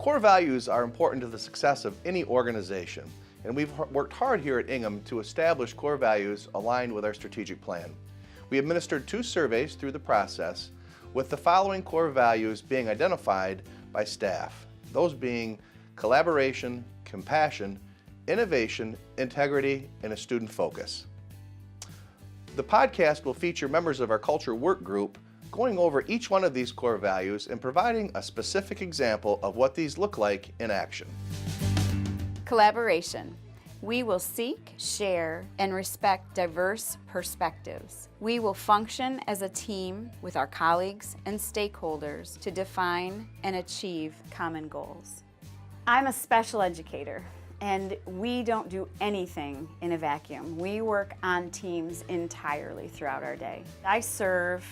Core values are important to the success of any organization, and we've worked hard here at Ingham to establish core values aligned with our strategic plan. We administered 2 surveys through the process, with the following core values being identified by staff, those being collaboration, compassion, innovation, integrity, and a student focus. The podcast will feature members of our Culture Workgroup going over each one of these core values and providing a specific example of what these look like in action. Collaboration. We will seek, share, and respect diverse perspectives. We will function as a team with our colleagues and stakeholders to define and achieve common goals. I'm a special educator, and we don't do anything in a vacuum. We work on teams entirely throughout our day. I serve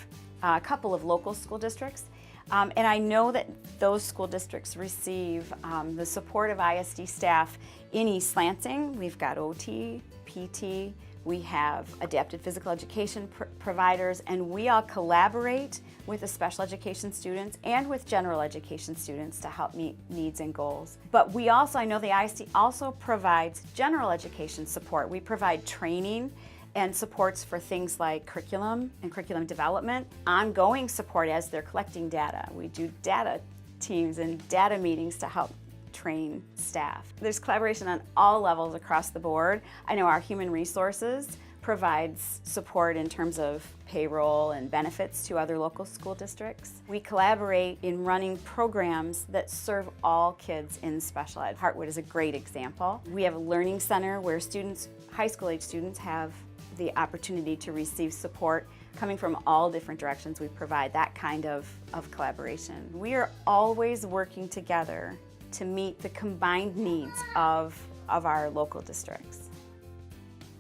a couple of local school districts, and I know that those school districts receive the support of ISD staff in East Lansing. We've got OT, PT, we have adapted physical education providers, and we all collaborate with the special education students and with general education students to help meet needs and goals. But we also, I know the ISD also provides general education support. We provide training and supports for things like curriculum and curriculum development, ongoing support as they're collecting data. We do data teams and data meetings to help train staff. There's collaboration on all levels across the board. I know our human resources provides support in terms of payroll and benefits to other local school districts. We collaborate in running programs that serve all kids in special ed. Heartwood is a great example. We have a learning center where students, high school age students, have the opportunity to receive support coming from all different directions. We provide that kind of collaboration. We are always working together to meet the combined needs of our local districts.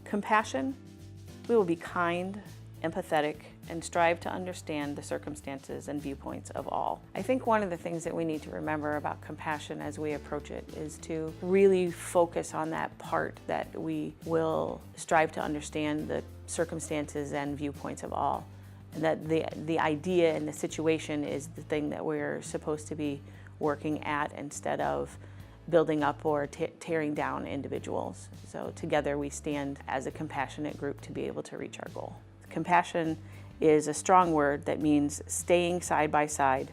Compassion. We will be kind, empathetic, and strive to understand the circumstances and viewpoints of all. I think one of the things that we need to remember about compassion as we approach it is to really focus on that part that we will strive to understand the circumstances and viewpoints of all. And that the idea and the situation is the thing that we're supposed to be working at instead of building up or tearing down individuals. So together we stand as a compassionate group to be able to reach our goal. Compassion is a strong word that means staying side by side,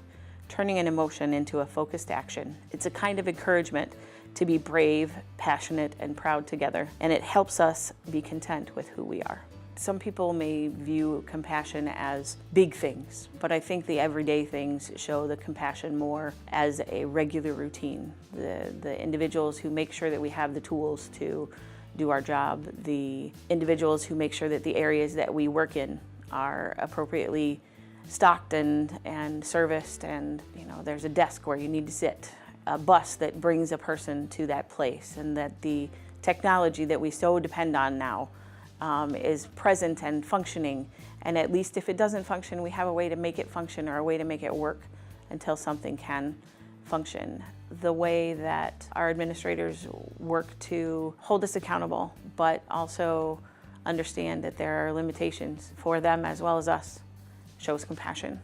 turning an emotion into a focused action. It's a kind of encouragement to be brave, passionate, and proud together, and it helps us be content with who we are. Some people may view compassion as big things, but I think the everyday things show the compassion more as a regular routine. The individuals who make sure that we have the tools to do our job, the individuals who make sure that the areas that we work in are appropriately stocked and serviced, and there's a desk where you need to sit, a bus that brings a person to that place, and that the technology that we so depend on now is present and functioning, and at least if it doesn't function, we have a way to make it function or a way to make it work until something can function. The way that our administrators work to hold us accountable, but also understand that there are limitations for them as well as us, shows compassion.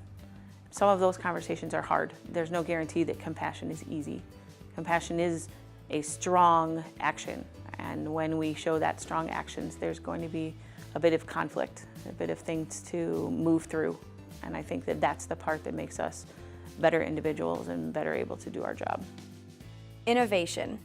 Some of those conversations are hard. There's no guarantee that compassion is easy. Compassion is a strong action. And when we show that strong actions, there's going to be a bit of conflict, a bit of things to move through. And I think that that's the part that makes us better individuals and better able to do our job. Innovation.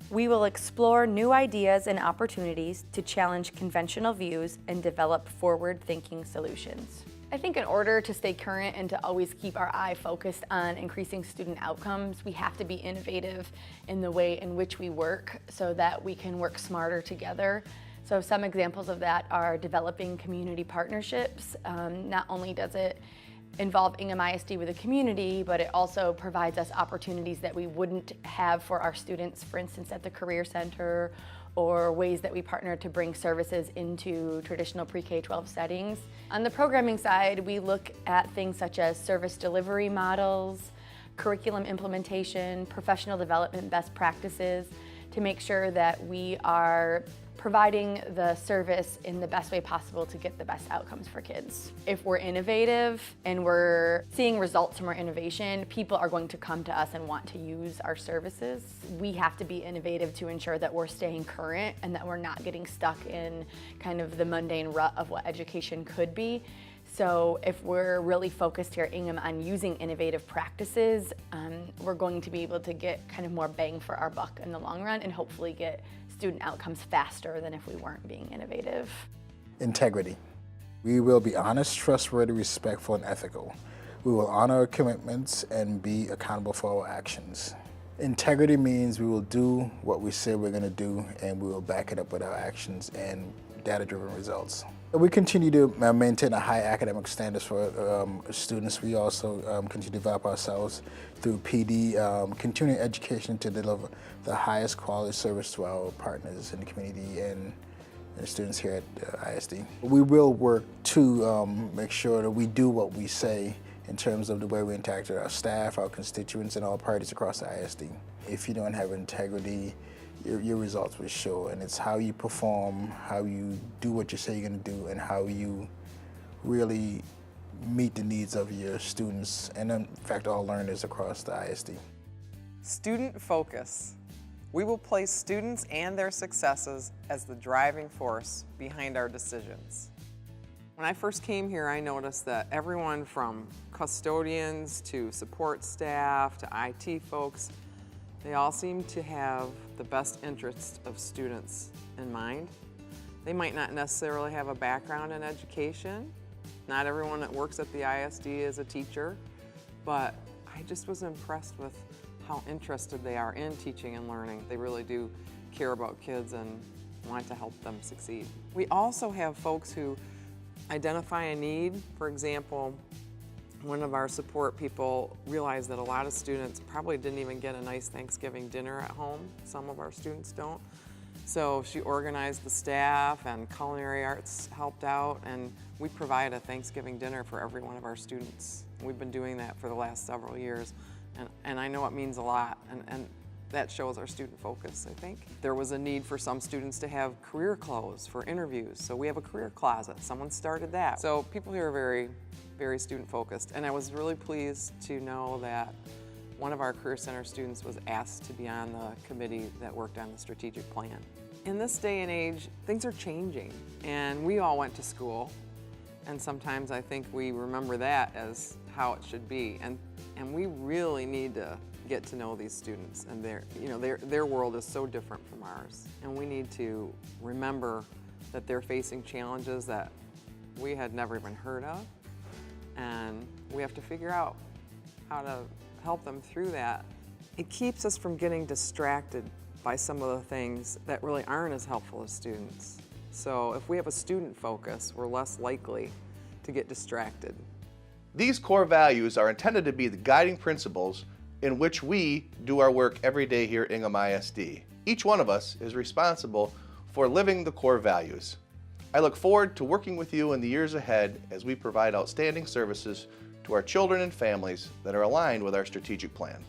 We will explore new ideas and opportunities to challenge conventional views and develop forward-thinking solutions. I think in order to stay current and to always keep our eye focused on increasing student outcomes, we have to be innovative in the way in which we work so that we can work smarter together. So some examples of that are developing community partnerships. Not only does it involve Ingham ISD with the community, but it also provides us opportunities that we wouldn't have for our students, for instance, at the Career Center, or ways that we partner to bring services into traditional pre-K-12 settings. On the programming side, we look at things such as service delivery models, curriculum implementation, professional development best practices to make sure that we are providing the service in the best way possible to get the best outcomes for kids. If we're innovative and we're seeing results from our innovation, people are going to come to us and want to use our services. We have to be innovative to ensure that we're staying current and that we're not getting stuck in kind of the mundane rut of what education could be. So if we're really focused here at Ingham on using innovative practices, we're going to be able to get kind of more bang for our buck in the long run and hopefully get student outcomes faster than if we weren't being innovative. Integrity. We will be honest, trustworthy, respectful, and ethical. We will honor our commitments and be accountable for our actions. Integrity means we will do what we say we're going to do, and we will back it up with our actions and data-driven results. We continue to maintain a high academic standards for students. We also continue to develop ourselves through PD, continuing education to deliver the highest quality service to our partners in the community and the students here at ISD. We will work to make sure that we do what we say in terms of the way we interact with our staff, our constituents, and all parties across the ISD. If you don't have integrity, your results will show, and it's how you perform, how you do what you say you're going to do, and how you really meet the needs of your students and, in fact, all learners across the ISD. Student focus. We will place students and their successes as the driving force behind our decisions. When I first came here, I noticed that everyone from custodians to support staff to IT folks, they all seem to have the best interests of students in mind. They might not necessarily have a background in education. Not everyone that works at the ISD is a teacher, but I just was impressed with how interested they are in teaching and learning. They really do care about kids and want to help them succeed. We also have folks who identify a need. For example, one of our support people realized that a lot of students probably didn't even get a nice Thanksgiving dinner at home. Some of our students don't. So she organized the staff, and culinary arts helped out, and we provide a Thanksgiving dinner for every one of our students. We've been doing that for the last several years, and I know it means a lot, and that shows our student focus, I think. There was a need for some students to have career clothes for interviews, so we have a career closet. Someone started that. So people here are very student focused, and I was really pleased to know that one of our Career Center students was asked to be on the committee that worked on the strategic plan. In this day and age, things are changing, and we all went to school, and sometimes I think we remember that as how it should be, and we really need to get to know these students, and their world is so different from ours, and we need to remember that they're facing challenges that we had never even heard of, and we have to figure out how to help them through that. It keeps us from getting distracted by some of the things that really aren't as helpful as students. So if we have a student focus, we're less likely to get distracted. These core values are intended to be the guiding principles in which we do our work every day here at Ingham ISD. Each one of us is responsible for living the core values. I look forward to working with you in the years ahead as we provide outstanding services to our children and families that are aligned with our strategic plan.